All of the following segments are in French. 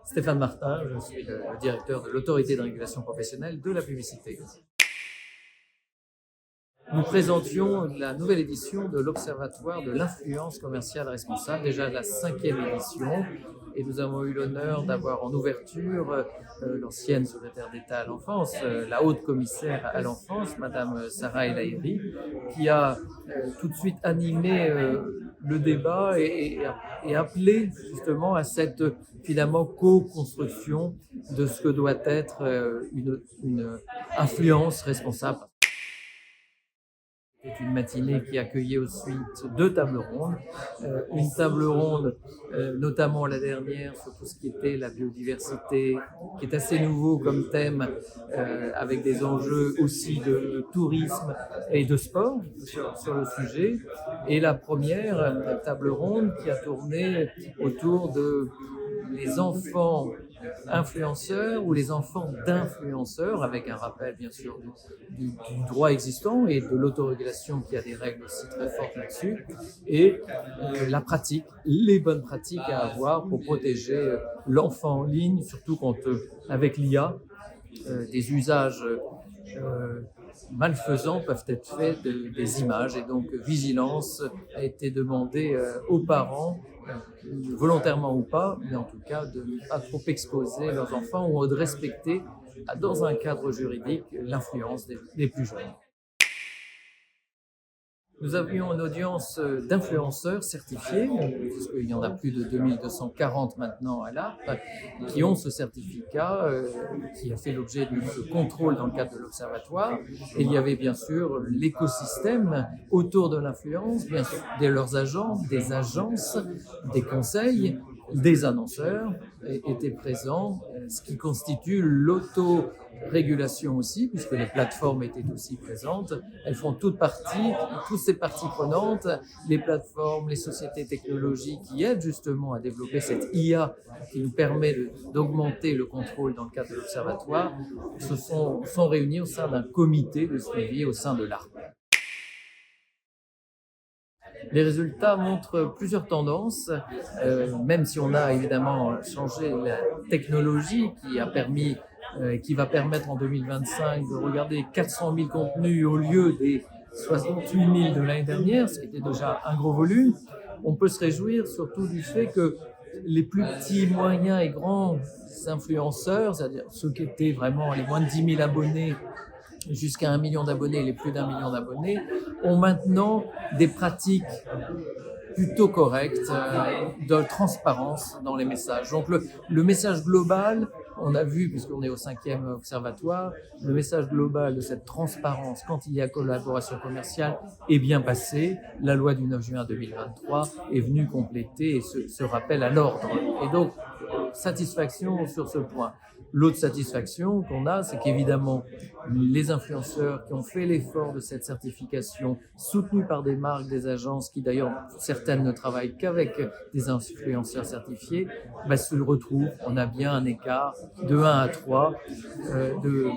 Stéphane Martin, je suis le directeur de l'autorité de régulation professionnelle de la publicité. Nous présentions la nouvelle édition de l'Observatoire de l'influence commerciale responsable, déjà la 5e édition, et nous avons eu l'honneur d'avoir en ouverture l'ancienne secrétaire d'État à l'enfance, la haute commissaire à l'enfance, Madame Sarah El Haïry, qui a tout de suite animé le débat et appelé justement à cette finalement co-construction de ce que doit être une influence responsable. C'est une matinée qui accueillait ensuite 2 tables rondes. Une table ronde, notamment la dernière, sur tout ce qui était la biodiversité, qui est assez nouveau comme thème, avec des enjeux aussi de tourisme et de sport sur le sujet. Et la première table ronde qui a tourné autour de les enfants influenceurs ou les enfants d'influenceurs, avec un rappel bien sûr du droit existant et de l'autorégulation qui a des règles aussi très fortes là-dessus, et la pratique, les bonnes pratiques à avoir pour protéger l'enfant en ligne, surtout quand avec l'IA, des usages malfaisants peuvent être faits des images, et donc vigilance a été demandée aux parents, volontairement ou pas, mais en tout cas de ne pas trop exposer leurs enfants ou de respecter, dans un cadre juridique, l'influence des plus jeunes. Nous avions une audience d'influenceurs certifiés, puisqu'il y en a plus de 2240 maintenant à l'ARP, qui ont ce certificat, qui a fait l'objet de ce contrôle dans le cadre de l'Observatoire. Et il y avait bien sûr l'écosystème autour de l'influence, bien sûr, de leurs agents, des agences, des conseils, des annonceurs étaient présents, ce qui constitue l'autorégulation aussi, puisque les plateformes étaient aussi présentes. Elles font toutes ces parties prenantes, les plateformes, les sociétés technologiques qui aident justement à développer cette IA qui nous permet d'augmenter le contrôle dans le cadre de l'Observatoire, sont réunis au sein d'un comité de suivi au sein de l'ARP. Les résultats montrent plusieurs tendances, même si on a évidemment changé la technologie qui va permettre en 2025 de regarder 400 000 contenus au lieu des 68 000 de l'année dernière, ce qui était déjà un gros volume. On peut se réjouir surtout du fait que les plus petits, moyens et grands influenceurs, c'est-à-dire ceux qui étaient vraiment les moins de 10 000 abonnés, jusqu'à 1 million d'abonnés, les plus d'1 million d'abonnés, ont maintenant des pratiques plutôt correctes de transparence dans les messages. Donc le message global, on a vu, puisqu'on est au 5e observatoire, le message global de cette transparence quand il y a collaboration commerciale est bien passé. La loi du 9 juin 2023 est venue compléter ce rappel à l'ordre. Et donc, satisfaction sur ce point. L'autre satisfaction qu'on a, c'est qu'évidemment, les influenceurs qui ont fait l'effort de cette certification, soutenus par des marques, des agences, qui d'ailleurs, certaines ne travaillent qu'avec des influenceurs certifiés, se retrouvent. On a bien un écart de 1 à 3 de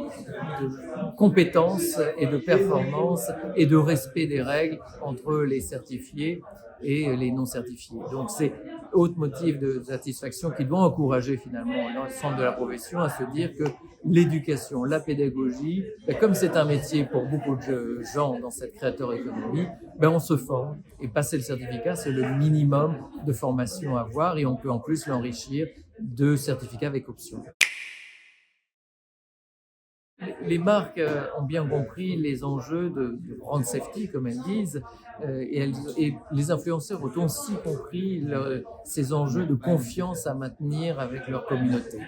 compétences et de performance et de respect des règles entre les certifiés et les non certifiés. Donc c'est autre motif de satisfaction qui doit encourager finalement l'ensemble de la profession à se dire que l'éducation, la pédagogie, comme c'est un métier pour beaucoup de gens dans cette créateur économie, on se forme, et passer le certificat, c'est le minimum de formation à avoir, et on peut en plus l'enrichir de certificats avec option. Les marques ont bien compris les enjeux de brand safety, comme elles disent, et les influenceurs ont aussi compris ces enjeux de confiance à maintenir avec leur communauté.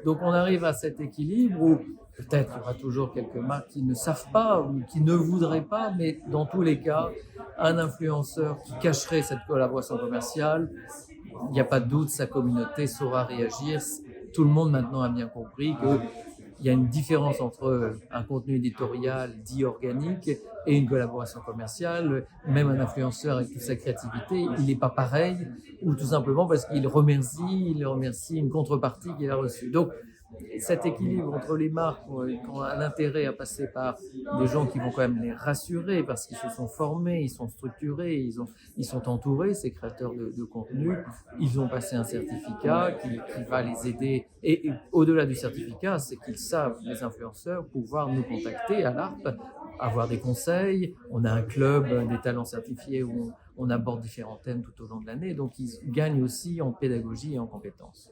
Donc on arrive à cet équilibre où peut-être il y aura toujours quelques marques qui ne savent pas ou qui ne voudraient pas, mais dans tous les cas, un influenceur qui cacherait cette collaboration commerciale, il n'y a pas de doute, sa communauté saura réagir. Tout le monde maintenant a bien compris qu'il y a une différence entre un contenu éditorial dit organique et une collaboration commerciale. Même un influenceur avec toute sa créativité, il n'est pas pareil, ou tout simplement parce qu'il remercie une contrepartie qu'il a reçue. Donc, cet équilibre entre les marques qui ont un intérêt à passer par des gens qui vont quand même les rassurer parce qu'ils se sont formés, ils sont structurés, ils sont entourés, ces créateurs de contenu, ils ont passé un certificat qui va les aider. Et au-delà du certificat, c'est qu'ils savent, les influenceurs, pouvoir nous contacter à l'ARP, avoir des conseils. On a un club des talents certifiés où on aborde différents thèmes tout au long de l'année, donc ils gagnent aussi en pédagogie et en compétences.